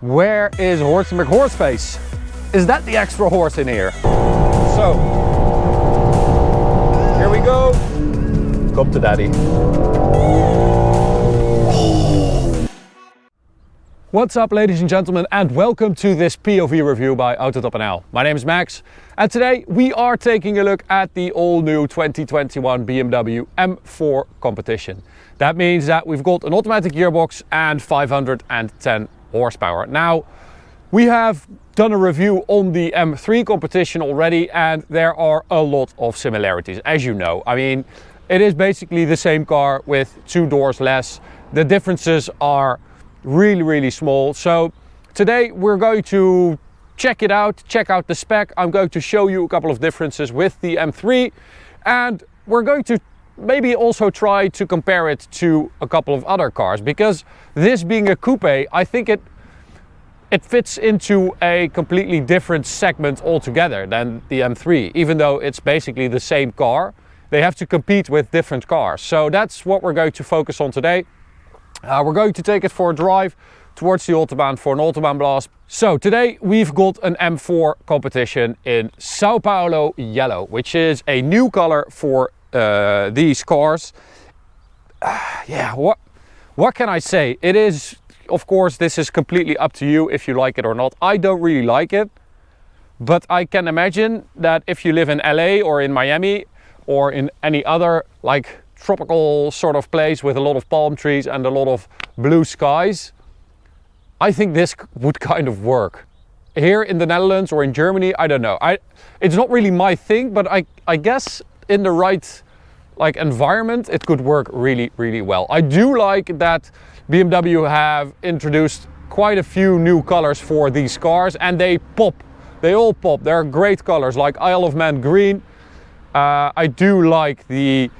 Where is Horse McHorseface? Is that the extra horse in here? So, here we go. Come to daddy. What's up, ladies and gentlemen, and welcome to this POV review by AutoTopNL. My name is Max, and today we are taking a look at the all-new 2021 BMW M4 competition. That means that we've got an automatic gearbox and 510 horsepower. Now, we have done a review on the M3 competition already, and there are a lot of similarities, as you know. I mean, it is basically the same car with 2 doors less. The differences are really small. So today we're going to check it out, check out the spec. I'm going to show you a couple of differences with the M3, and we're going to maybe also try to compare it to a couple of other cars, because this being a coupe, I think it fits into a completely different segment altogether than the M3. Even though it's basically the same car, they have to compete with different cars. So that's what we're going to focus on today. We're going to take it for a drive towards the Autobahn for an Autobahn blast. So today we've got an M4 competition in Sao Paulo yellow, which is a new color for these cars. Yeah, what can I say? It is, of course, this is completely up to you if you like it or not. I don't really like it, but I can imagine that if you live in LA or in Miami or in any other like tropical sort of place with a lot of palm trees and a lot of blue skies, I think this would kind of work. Here in the Netherlands or in Germany, I don't know. It's not really my thing, but I guess in the right like environment it could work really well. I do like that BMW have introduced quite a few new colors for these cars, and they pop. They all pop. They're great colors, like Isle of Man green. I do like the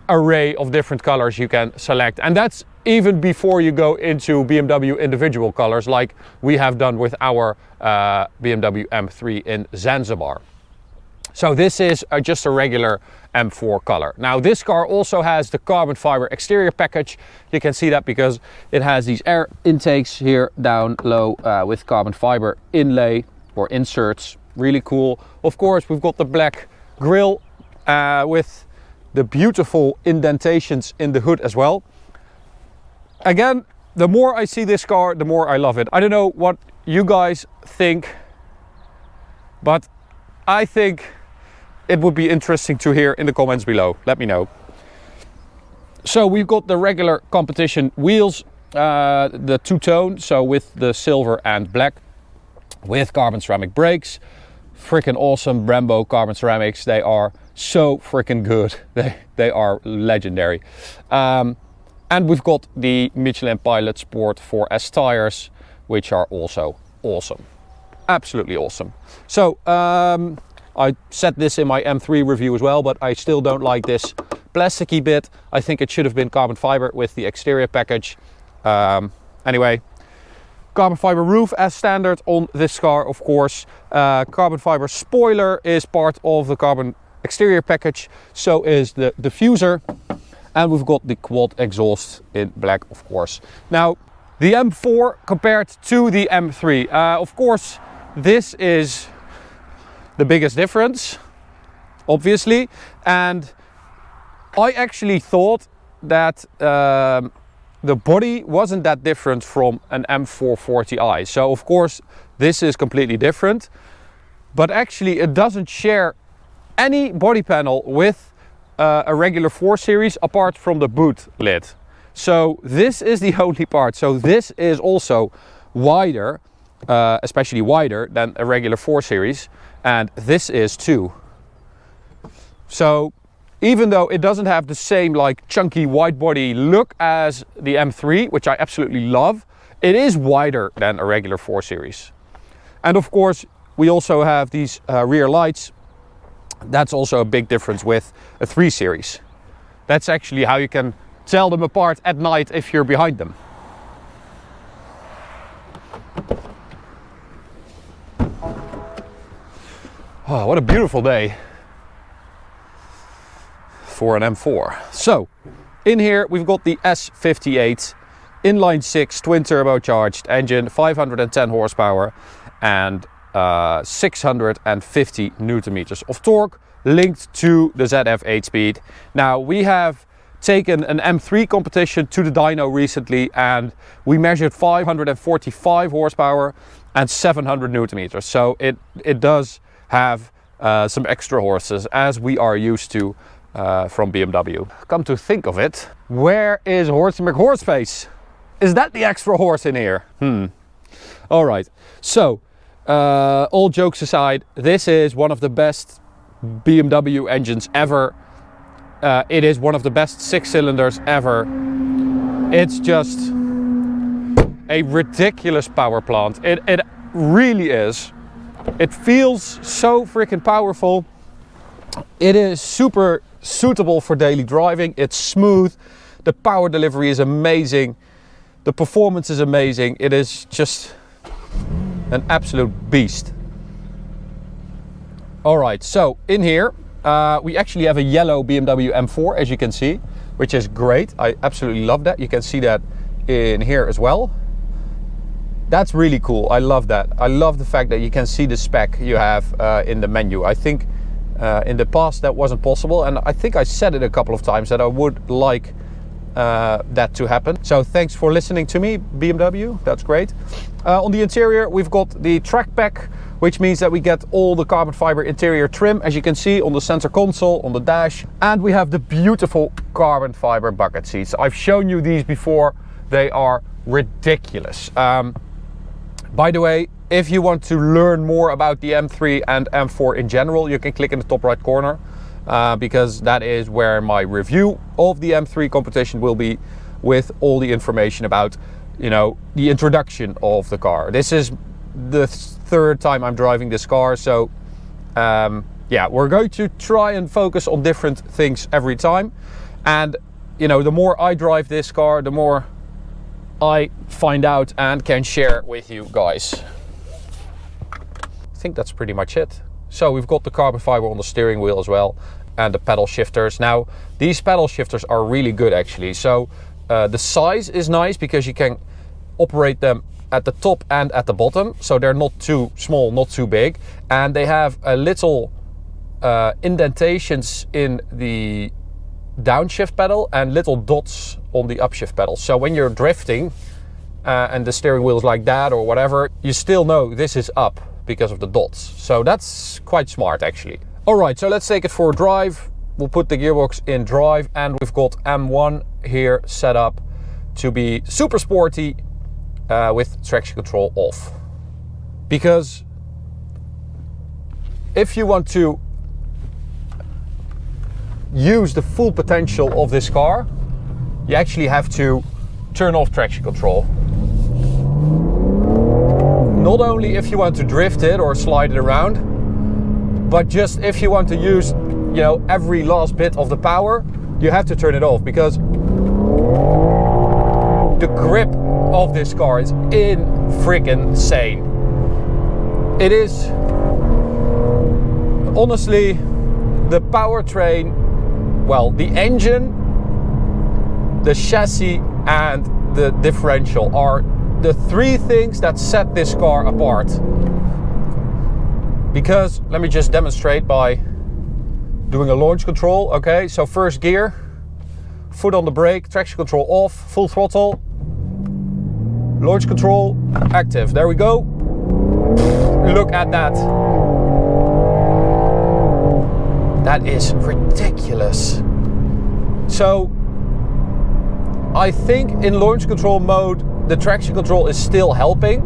array of different colors you can select, and that's even before you go into BMW individual colors like we have done with our BMW M3 in Zanzibar. So this is just a regular M4 color. Now this car also has the carbon fiber exterior package. You can see that because it has these air intakes here down low with carbon fiber inlay or inserts. Really cool. Of course, we've got the black grille with the beautiful indentations in the hood as well. Again, the more I see this car, the more I love it. I don't know what you guys think, but I think it would be interesting to hear in the comments below. Let me know. So we've got the regular competition wheels, the two-tone, so with the silver and black, with carbon ceramic brakes. Freaking awesome Brembo carbon ceramics. They are so freaking good. They are legendary. And we've got the Michelin Pilot Sport 4S tires, which are also awesome. Absolutely awesome. So I said this in my M3 review as well, but I still don't like this plasticky bit. I think it should have been carbon fiber with the exterior package. Anyway, carbon fiber roof as standard on this car, of course. Carbon fiber spoiler is part of the carbon exterior package. So is the diffuser. And we've got the quad exhaust in black, of course. Now, the M4 compared to the M3. Of course, this is the biggest difference, obviously. And I actually thought that the body wasn't that different from an M440i. So of course this is completely different, but actually it doesn't share any body panel with a regular 4 Series apart from the boot lid. So this is the only part. So this is also wider, especially wider than a regular 4 Series, and this is too. So even though it doesn't have the same like chunky wide body look as the M3, which I absolutely love, it is wider than a regular 4 Series. And of course, we also have these rear lights. That's also a big difference with a 3 Series. That's actually how you can tell them apart at night if you're behind them. Oh, what a beautiful day for an M4. So in here we've got the S58 inline 6 twin turbocharged engine, 510 horsepower and 650 Newton meters of torque, linked to the ZF 8-speed. Now we have taken an M3 competition to the dyno recently, and we measured 545 horsepower and 700 Newton meters. So it does have some extra horses, as we are used to from BMW. Come to think of it, where is Horsey McHorseface? Is that the extra horse in here? All right. So all jokes aside, this is one of the best BMW engines ever. It is one of the best 6-cylinders ever. It's just a ridiculous power plant. It really is. It feels so freaking powerful. It is super suitable for daily driving. It's smooth. The power delivery is amazing. The performance is amazing. It is just an absolute beast. All right, so in here, we actually have a yellow BMW M4, as you can see, which is great. I absolutely love that. You can see that in here as well. That's really cool. I love that. I love the fact that you can see the spec you have in the menu. I think in the past that wasn't possible, and I think I said it a couple of times that I would like that to happen. So thanks for listening to me, BMW. That's great. On the interior, we've got the track pack, which means that we get all the carbon fiber interior trim, as you can see on the center console, on the dash. And we have the beautiful carbon fiber bucket seats. I've shown you these before. They are ridiculous. By the way, if you want to learn more about the M3 and M4 in general, you can click in the top right corner, because that is where my review of the M3 competition will be, with all the information about, you know, the introduction of the car. This is the third time I'm driving this car, so yeah, we're going to try and focus on different things every time. And you know, the more I drive this car, the more I find out and can share with you guys. I think that's pretty much it. So we've got the carbon fiber on the steering wheel as well, and the pedal shifters. Now these pedal shifters are really good actually. So the size is nice because you can operate them at the top and at the bottom, so they're not too small, not too big, and they have a little indentations in the downshift pedal and little dots on the upshift pedal. So when you're drifting and the steering wheel is like that or whatever, you still know this is up because of the dots. So that's quite smart actually. All right, so let's take it for a drive. We'll put the gearbox in drive, and we've got M1 here set up to be super sporty with traction control off. Because if you want to use the full potential of this car, you actually have to turn off traction control. Not only if you want to drift it or slide it around, but just if you want to use, you know, every last bit of the power, you have to turn it off, because the grip of this car is freaking insane. It is honestly the powertrain, well, the engine, the chassis and the differential are the three things that set this car apart. Because let me just demonstrate by doing a launch control. Okay, so first gear, foot on the brake, traction control off, full throttle, launch control active. There we go. Look at that. That is ridiculous. So I think in launch control mode the traction control is still helping,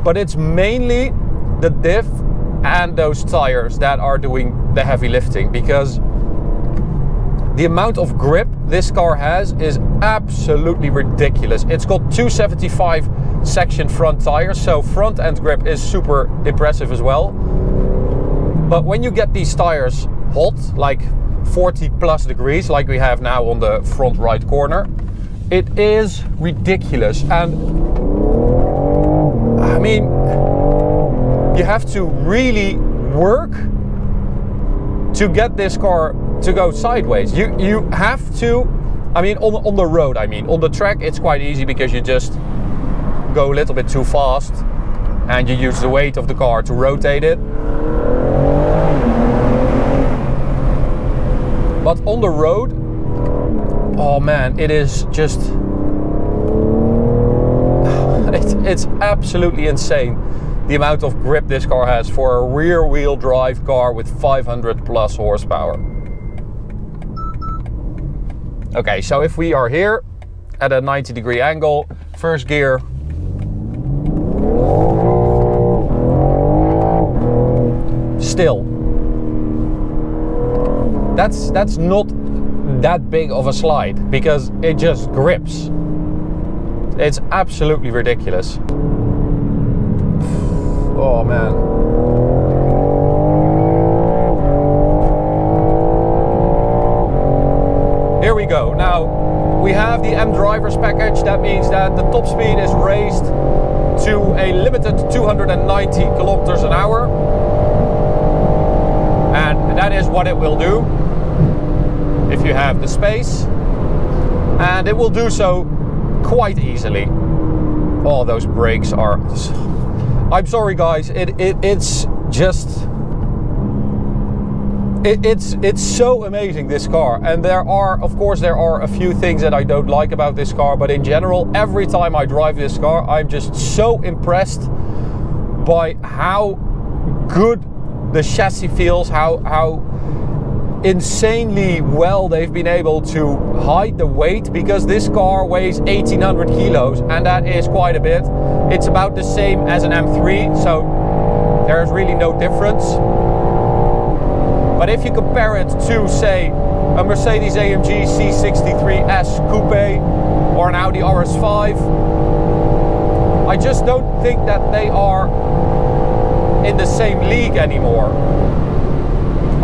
but it's mainly the diff and those tires that are doing the heavy lifting, because the amount of grip this car has is absolutely ridiculous. It's got 275 section front tires, so front end grip is super impressive as well. But when you get these tires hot, like 40 plus degrees, like we have now on the front right corner, it is ridiculous. And I mean, you have to really work to get this car to go sideways. You have to I mean, on the road, I mean. On the track, it's quite easy because you just go a little bit too fast and you use the weight of the car to rotate it. But on the road, oh man, it is just... it's absolutely insane the amount of grip this car has for a rear-wheel drive car with 500 plus horsepower. Okay, so if we are here at a 90-degree angle, first gear, still, that's not that big of a slide because it just grips. It's absolutely ridiculous. Oh man. Here we go. Now we have the M drivers package. That means that the top speed is raised to a limited 290 kilometers an hour. And that is what it will do if you have the space. And it will do so quite easily. Oh, those brakes are... I'm sorry guys, it's just... It's so amazing, this car. And there are, of course, there are a few things that I don't like about this car, but in general, every time I drive this car, I'm just so impressed by how good the chassis feels, how insanely well they've been able to hide the weight, because this car weighs 1800 kilos and that is quite a bit. It's about the same as an M3, so there's really no difference. But if you compare it to, say, a Mercedes-AMG C63S Coupe or an Audi RS5, I just don't think that they are in the same league anymore.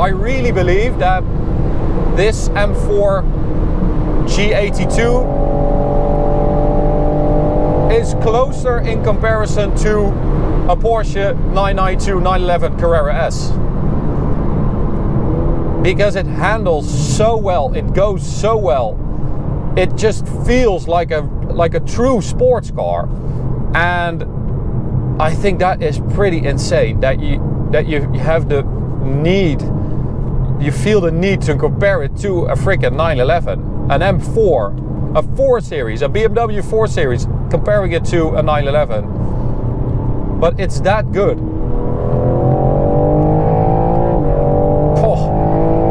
I really believe that this M4 G82 is closer in comparison to a Porsche 992 911 Carrera S. Because it handles so well, it goes so well, it just feels like a true sports car. And I think that is pretty insane, that you have the need, you feel the need to compare it to a freaking 911, an M4, a 4 Series, a BMW 4 Series, comparing it to a 911. But it's that good. Oh.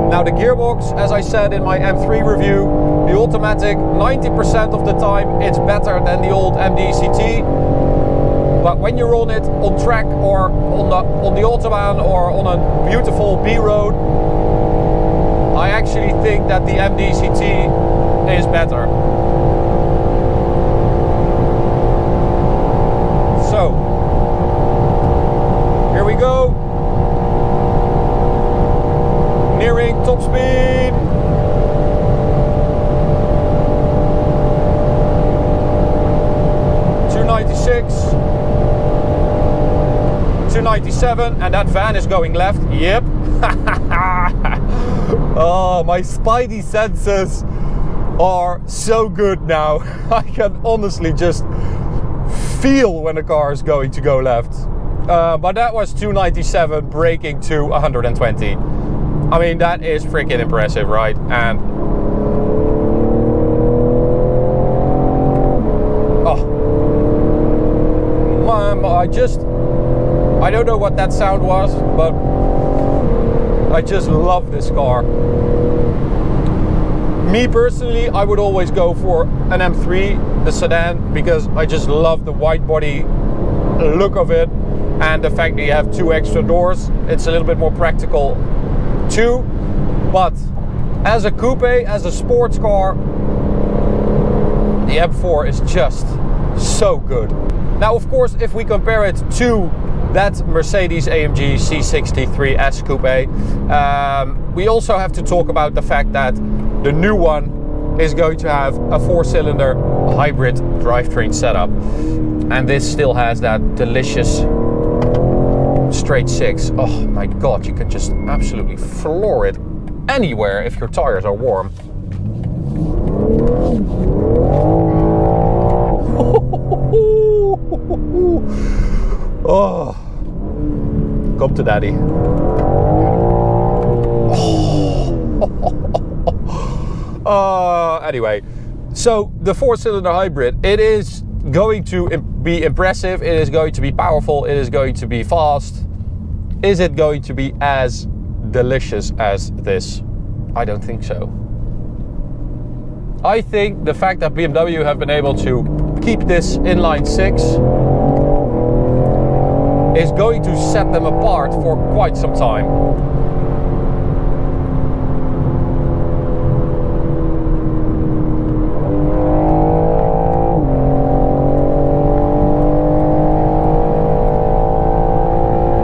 Now the gearbox, as I said in my M3 review, the automatic 90% of the time it's better than the old MDCT. But when you're on it on track or on the Autobahn or on a beautiful B road, I actually think that the MDCT is better. So, here we go. Nearing top speed. .296. 297, and that van is going left. Yep. Oh, my spidey senses are so good now. I can honestly just feel when the car is going to go left. But that was 297 braking to 120. I mean, that is freaking impressive, right? And oh, I don't know what that sound was, but I just love this car. Me personally, I would always go for an M3, the sedan, because I just love the wide body look of it and the fact that you have 2 extra doors. It's a little bit more practical too. But as a coupe, as a sports car, the M4 is just so good. Now, of course, if we compare it to that Mercedes-AMG C63S Coupe, we also have to talk about the fact that the new one is going to have a 4-cylinder hybrid drivetrain setup. And this still has that delicious straight 6. Oh my god, you can just absolutely floor it anywhere if your tires are warm. Oh, come to daddy. Anyway, so the 4-cylinder hybrid, it is going to be impressive, it is going to be powerful, it is going to be fast. Is it going to be as delicious as this? I don't think so. I think the fact that BMW have been able to keep this inline 6 is going to set them apart for quite some time.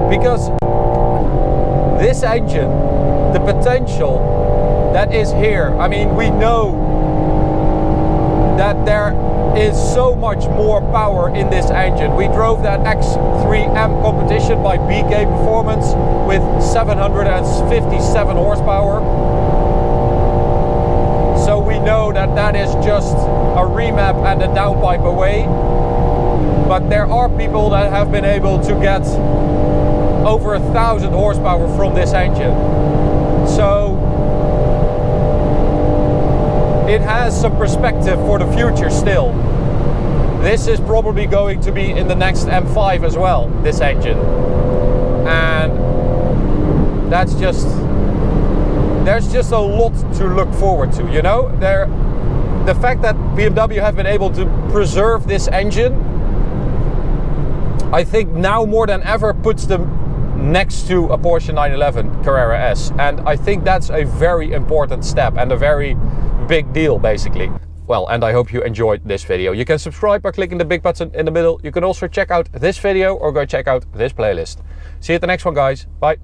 Because this engine, the potential that is here, I mean, we know that there is so much more power in this engine. We drove that X3M competition by BK Performance with 757 horsepower. So we know that that is just a remap and a downpipe away. But there are people that have been able to get over 1,000 horsepower from this engine. So it has some perspective for the future still. This is probably going to be in the next M5 as well, this engine. And that's just, there's just a lot to look forward to, you know? The fact that BMW have been able to preserve this engine, I think now more than ever puts them next to a Porsche 911 Carrera S. And I think that's a very important step and a very big deal, basically. Well, and I hope you enjoyed this video. You can subscribe by clicking the big button in the middle. You can also check out this video or go check out this playlist. See you at the next one, guys. Bye.